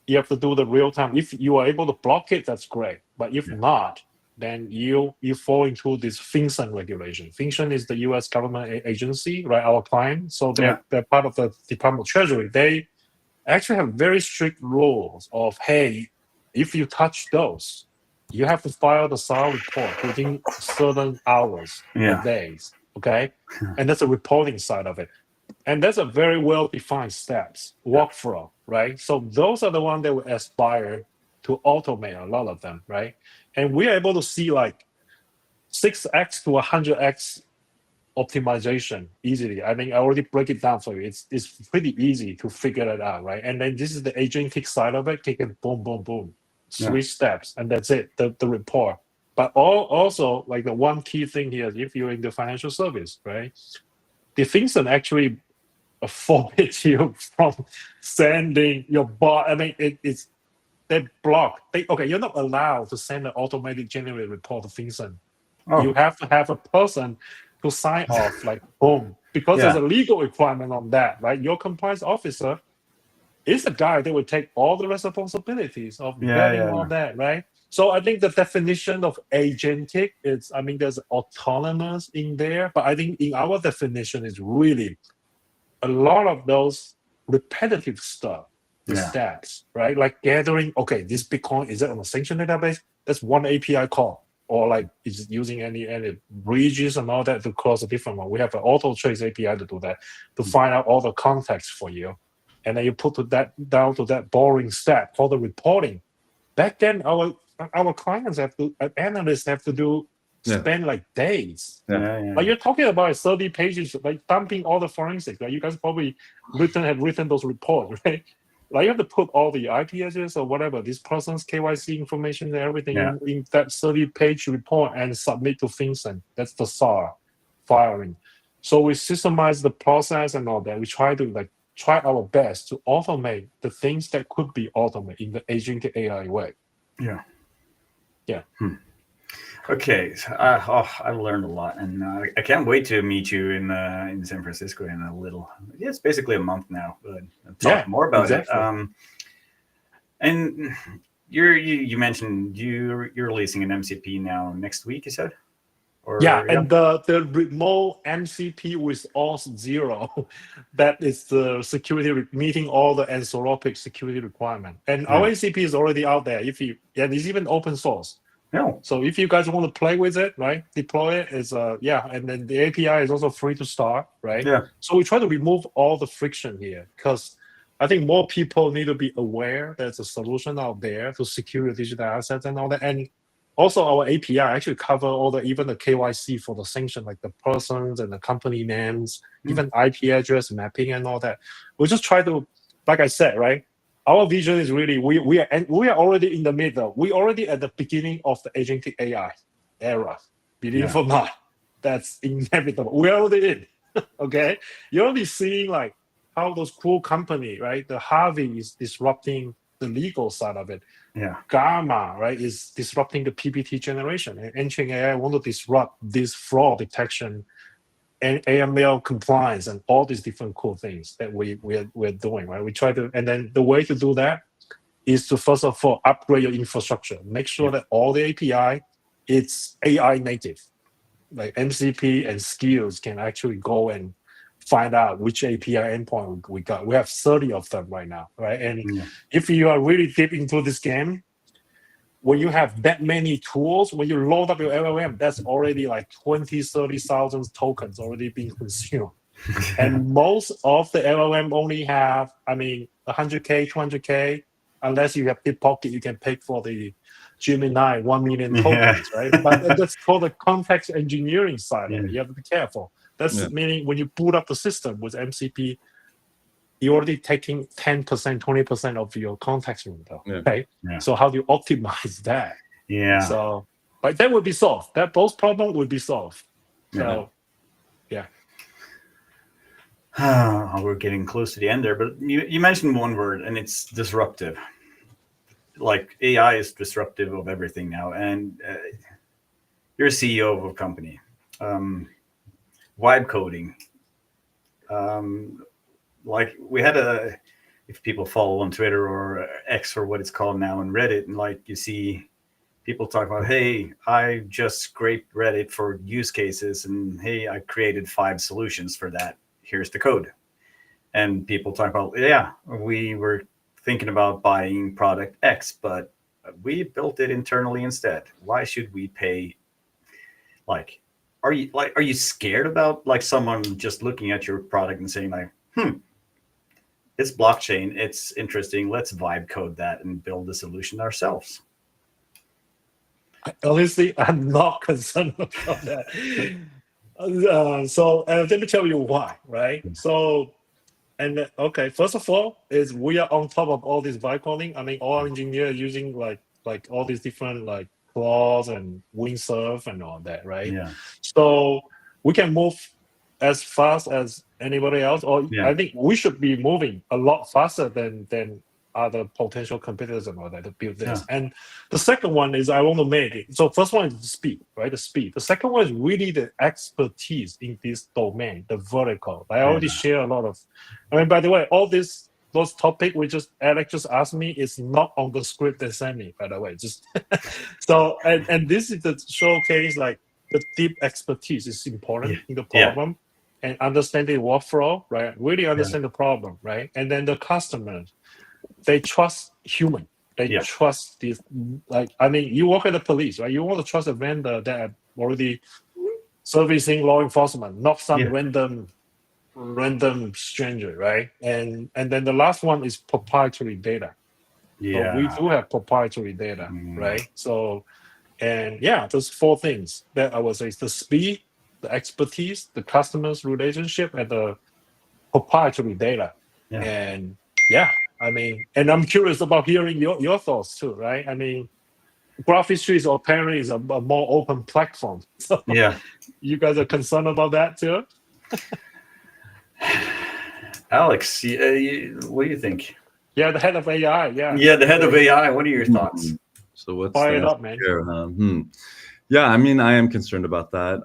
have to do the real time. If you are able to block it, that's great. But if not, then you fall into this FinCEN regulation. FinCEN is the U.S. government agency, right? Our client. So they're part of the Department of Treasury. They actually have very strict rules of, hey, if you touch those, you have to file the SAR report within certain hours or days. Okay, and that's the reporting side of it. And that's a very well-defined steps workflow, right? So those are the ones that we aspire to automate a lot of them, right? And we're able to see like 6x to 100x optimization easily. I already break it down for you. It's pretty easy to figure it out, right? And then this is the agentic side of it. Take it, boom, boom, boom, 3 steps, and that's it. The report. But also like the one key thing here, if you're in the financial service, right? The things that actually forbid you from sending your bot. It's they block. You're not allowed to send an automatic generated report to FinCEN. You have to have a person to sign off, like boom, because there's a legal requirement on that, right? Your compliance officer is the guy that will take all the responsibilities of vetting all that, right? So I think the definition of agentic is, there's autonomous in there, but I think in our definition is really a lot of those repetitive stuff, the steps, right? Like gathering, this Bitcoin, is it on a sanctioned database? That's one API call. Or like is it using any bridges and all that to cross a different one. We have an auto trace API to do that, to find out all the context for you. And then you put that down to that boring step called the reporting. Back then, our clients analysts have to spend like days. Like you're talking about 30 pages, like dumping all the forensics. Like you guys probably have written those reports, right? Like you have to put all the IP address or whatever, this person's KYC information and everything in that 30-page report and submit to FinCEN. That's the SAR filing. So we systemize the process and all that. We try our best to automate the things that could be automated in the Agentic AI way. Okay, I learned a lot, and I can't wait to meet you in San Francisco in a little. It's basically a month now, but I'll talk more about it. And you mentioned you're releasing an MCP now next week. You said? Or Yeah, and the remote MCP with auth 0, that is the security meeting all the Anthropic security requirement. And our MCP is already out there. And it's even open source. No. So if you guys want to play with it, right, deploy it is and then the API is also free to start, right? Yeah. So we try to remove all the friction here because I think more people need to be aware there's a solution out there to secure your digital assets and all that. And also our API actually cover even the KYC for the sanction, like the persons and the company names, even IP address mapping and all that. We just try to, like I said, right? Our vision is really we are already in the middle. We already at the beginning of the Agentic AI era. Believe it or not, that's inevitable. We're already in. Okay, you're already seeing like how those cool company, right? The Harvey is disrupting the legal side of it. Yeah. Gamma, right, is disrupting the PPT generation. And AnChain.AI want to disrupt this fraud detection and AML compliance and all these different cool things that we're doing, right? We try to, and then the way to do that is to first of all upgrade your infrastructure. Make sure that all the API it's AI native, like MCP and skills can actually go and find out which API endpoint we got. We have 30 of them right now, right? And if you are really deep into this game, when you have that many tools, when you load up your LLM, that's already like 20, 30,000 tokens already being consumed. And most of the LLM only have, 100K, 200K, unless you have deep pocket, you can pay for the Gemini 1 million tokens, right? But that's for the context engineering side of it. You have to be careful. That's meaning when you boot up the system with MCP, you're already taking 10%, 20% of your context window, right? So how do you optimize that? So, but that would be solved. That both problem would be solved. So, we're getting close to the end there, but you mentioned one word, and it's disruptive. Like AI is disruptive of everything now, and you're a CEO of a company. Vibe coding. Like we had if people follow on Twitter or X or what it's called now, and Reddit, and like you see people talk about, hey, I just scraped Reddit for use cases, and hey, I created 5 solutions for that. Here's the code. And people talk about, we were thinking about buying product X, but we built it internally instead. Why should we pay? Like, are you scared about like someone just looking at your product and saying like, it's blockchain, it's interesting, let's vibe code that and build the solution ourselves? Honestly, I'm not concerned about that. So let me tell you why, right? So, first of all, is we are on top of all this vibe coding. All engineers using like all these different like claws and windsurf and all that, right? So we can move as fast as anybody else, or I think we should be moving a lot faster than other potential competitors and all that to build this. And the second one is I want to make it. So first one is the speed, right? The speed. The second one is really the expertise in this domain, the vertical. I already share a lot of, by the way, all those topic Alex just asked me is not on the script they sent me, by the way. Just so and this is the showcase like the deep expertise is important in the problem and understanding workflow, right? Really understand the problem, right? And then the customers, they trust human. They trust this. You work at the police, right? You want to trust a vendor that are already servicing law enforcement, not some random stranger, right? And then the last one is proprietary data. So we do have proprietary data, right? So, those 4 things that I would say is the speed, the expertise, the customer's relationship, and the proprietary data. And and I'm curious about hearing your thoughts too, right? Graph history is apparently is a more open platform. So you guys are concerned about that too? Alex, what do you think? The head of AI. The head of AI. What are your thoughts? So what's fire it up, man? Here, I am concerned about that.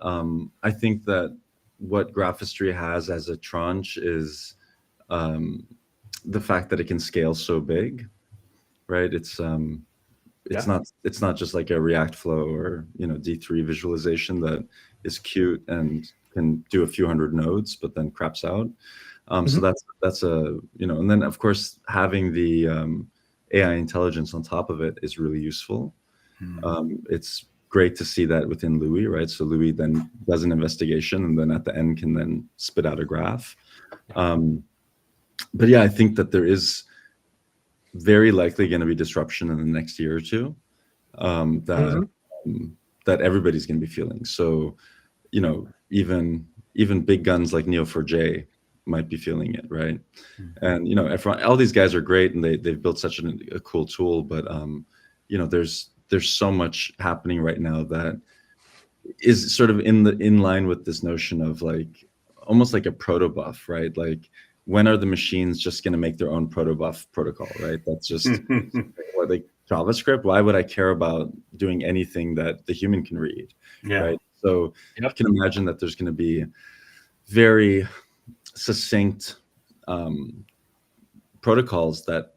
I think that what graph history has as a tranche is the fact that it can scale so big, right? It's it's not just like a React flow or D3 visualization that is cute and can do a few hundred nodes, but then craps out. So that's a and then of course having the AI intelligence on top of it is really useful. It's great to see that within Louis, right? So Louis then does an investigation and then at the end can then spit out a graph. But yeah, I think that there is very likely going to be disruption in the next year or two that everybody's going to be feeling. So, even big guns like Neo4j might be feeling it, right? And everyone, all these guys are great and they've built such a cool tool, but there's so much happening right now that is sort of in line with this notion of like almost like a protobuf, right? Like, when are the machines just going to make their own protobuf protocol, right? That's just like JavaScript. Why would I care about doing anything that the human can read, right? So you can imagine that there's going to be very succinct protocols that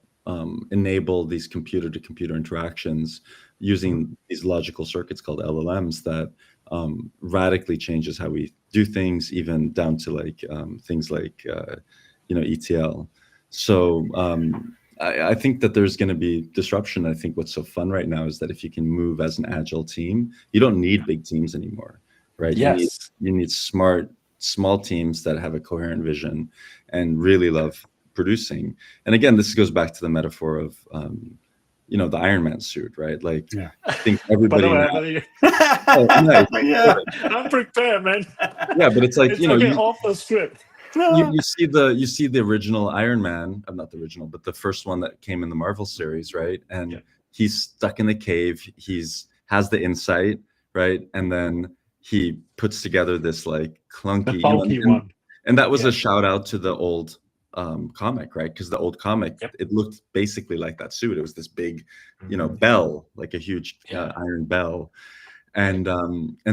enable these computer-to-computer interactions using these logical circuits called LLMs that radically changes how we do things, even down to like things like ETL. So I think that there's going to be disruption. I think what's so fun right now is that if you can move as an agile team, you don't need big teams anymore, right? Yes. You need smart, small teams that have a coherent vision and really love producing. And again, this goes back to the metaphor of the Iron Man suit, right? Like, I think everybody I'm prepared, man. Yeah, but it's like it's off the script. You see the original Iron Man, not the original, but the first one that came in the Marvel series, right? And he's stuck in the cave. Has the insight, right? And then he puts together this like clunky one. And that was a shout out to the old comic, right? Because the old comic, it looked basically like that suit. It was this big, bell, like a huge iron bell. And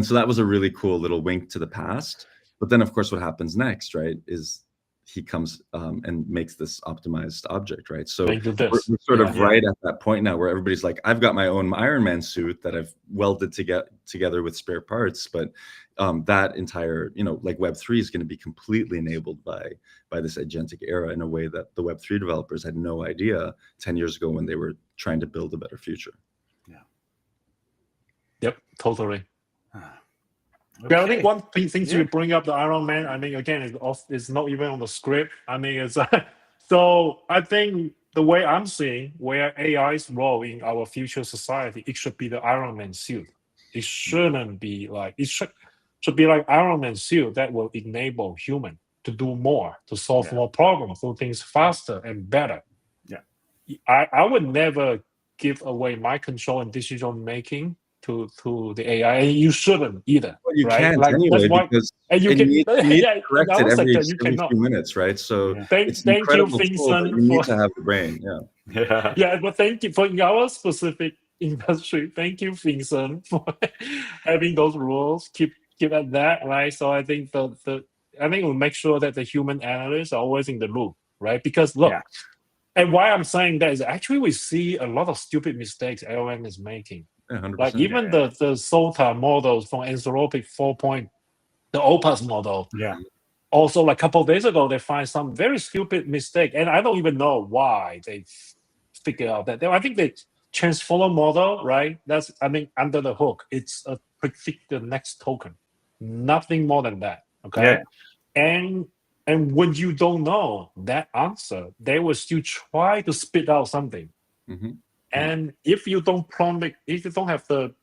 so that was a really cool little wink to the past. But then, of course, what happens next, right, is he comes and makes this optimized object, right? So we're sort of right at that point now where everybody's like, I've got my own Iron Man suit that I've welded together with spare parts. But that entire, like Web3 is going to be completely enabled by this agentic era in a way that the Web3 developers had no idea 10 years ago when they were trying to build a better future. Yeah. Yep, totally. Okay. I think one thing to bring up the Iron Man, I mean, again, it's not even on the script. I mean, it's so I think the way I'm seeing where AI's role in our future society, it should be the Iron Man suit. It shouldn't be like, it should be like Iron Man suit that will enable human to do more, to solve more problems, do things faster and better. Yeah. I would never give away my control and decision making to the AI, and you shouldn't either. Well, you right? can't like, anyway, because you need to correct it every cannot. few minutes, right? So thank you, Vincent. You need to have the brain, but thank you for our specific industry. Thank you, Vincent, for having those rules. Keep at that, right? So I think I think we'll make sure that the human analysts are always in the loop, right? Because look. Yeah. And why I'm saying that is actually we see a lot of stupid mistakes LLM is making. 100%. Like even the SOTA models from Anthropic 4. The Opus model. Yeah. Also, like a couple of days ago, they find some very stupid mistake, and I don't even know why they figure out that. I think the transformer model, right? That's under the hook, it's a predict the next token, nothing more than that. Okay. Yeah. And when you don't know that answer, they will still try to spit out something. Mm-hmm. And if you don't prompt it, if you don't have the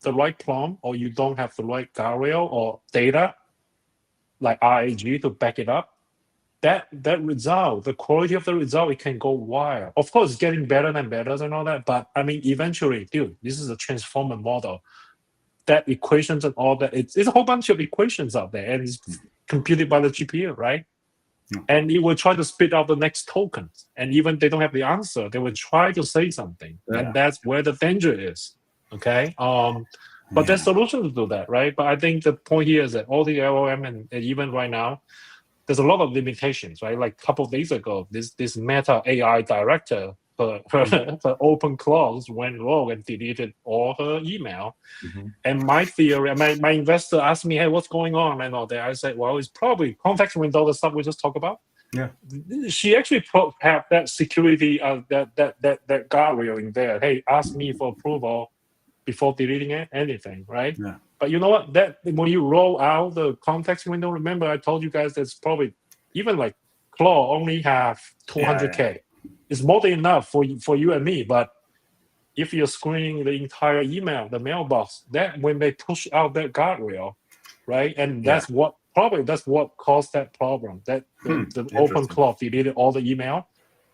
right prompt, or you don't have the right guardrail or data, like RAG to back it up, that result, the quality of the result, it can go wild. Of course, it's getting better and better and all that. But I mean, eventually, dude, this is a transformer model. That equations and all that, it's a whole bunch of equations out there, and it's computed by the GPU, right? And it will try to spit out the next token. And even they don't have the answer, they will try to say something. Yeah. And that's where the danger is. Okay. But there's solutions to do that, right? But I think the point here is that all the LLM and even right now, there's a lot of limitations, right? Like a couple of days ago, this Meta AI director her open clause went wrong and deleted all her email. Mhm. And my theory, my investor asked me, hey, what's going on and all that. I said, well, it's probably context window, the stuff we just talked about. Yeah. She actually have that security, that guardrail in there. Hey, ask me for approval before deleting anything, right? Yeah. But you know what? That when you roll out the context window, remember I told you guys that's probably even like Claw only have 200K. It's more than enough for you and me. But if you're screening the entire email, the mailbox, that when they push out that guardrail, right? And that's what caused that problem. That the open claw deleted all the email,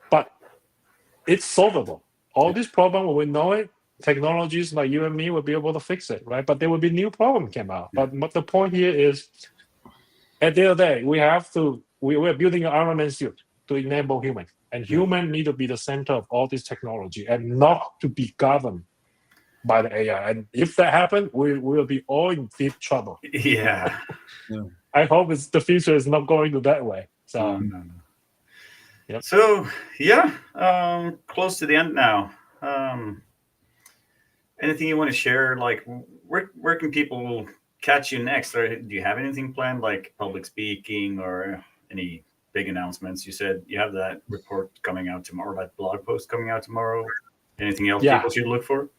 but it's solvable. All this problem, when we know it, technologies like you and me will be able to fix it, right? But there will be new problem came out. But the point here is, at the end of the day, we're building an Iron Man suit to enable human, and human need to be the center of all this technology and not to be governed by the AI. And if that happens, we will be all in deep trouble. Yeah. I hope the future is not going to that way. So. No. Yep. So close to the end now. Anything you want to share? Like, where can people catch you next? Or do you have anything planned, like public speaking or any big announcements? You said you have that report coming out tomorrow, that blog post coming out tomorrow. Anything else people should look for?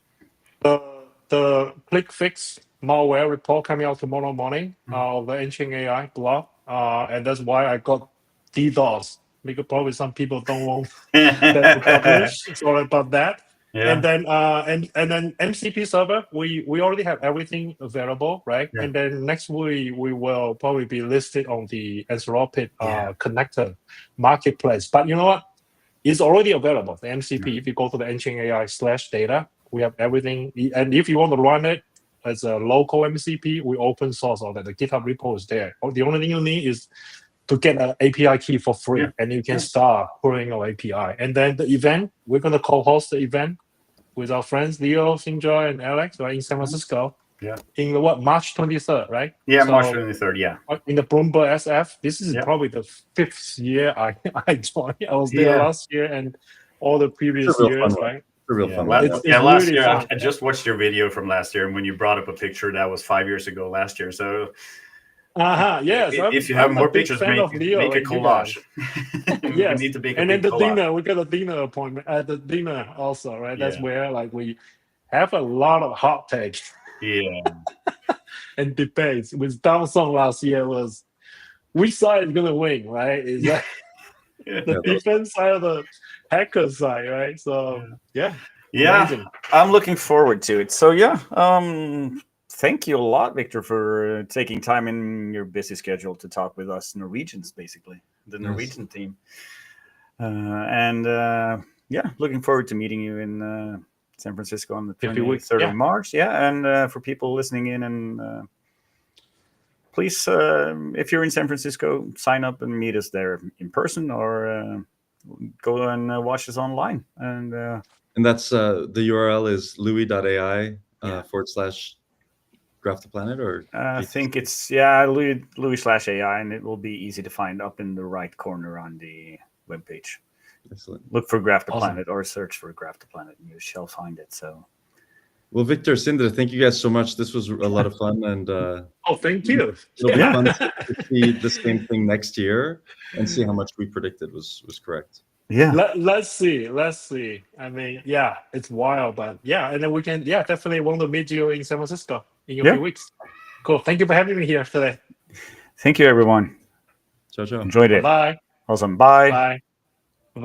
The click fix malware report coming out tomorrow morning of the AnChain.AI blog, and that's why I got DDoS, because probably some people don't want that to publish. Sorry about that. Yeah. And then and then MCP server, we already have everything available, right? Yeah. And then next week we will probably be listed on the Anthropic connector marketplace. But you know what? It's already available. The MCP, if you go to the AnChain.AI/data, we have everything. And if you want to run it as a local MCP, we open source all that. The GitHub repo is there. The only thing you need is to get an API key for free, and you can start pulling your API. And then the event, we're going to co-host the event with our friends Leo, Sindre, and Alex, right, in San Francisco. Yeah. In March 23rd, right? Yeah, so, March 23rd. Yeah. In the Bloomberg SF. This is probably the 5th year I joined. I was there last year and all the previous years, right? It's a real fun. It's last really year fun. I just watched your video from last year, and when you brought up a picture that was 5 years ago last year. So. Yes. If you have more pictures, make a collage. Yes. We need to make and then the collage. dinner, we got a dinner appointment at the dinner also, right? That's where like we have a lot of hot takes. Yeah. And debates. With Down Song last year was which side is gonna win, right? Is that the defense side or the hacker side, right? So yeah. Amazing. I'm looking forward to it. So thank you a lot, Victor, for taking time in your busy schedule to talk with us Norwegians, basically, the Norwegian team. Looking forward to meeting you in San Francisco on the 23rd of March. Yeah, and for people listening in, and please, if you're in San Francisco, sign up and meet us there in person, or go and watch us online. And that's the URL is louis.ai / Graph the Planet, or I think it's Louis/AI, and it will be easy to find up in the right corner on the webpage. Excellent. Look for Graph the Planet or search for Graph the Planet, and you shall find it. So, well, Victor, Sindre, thank you guys so much. This was a lot of fun, and thank you. It'll be fun to see the same thing next year and see how much we predicted was correct. Yeah. Let's see. I mean, it's wild, but and then we can definitely want to meet you in San Francisco in a few weeks. Cool. Thank you for having me here today. Thank you, everyone. Ciao. Enjoyed it. Bye. Awesome. Bye. Bye. Bye.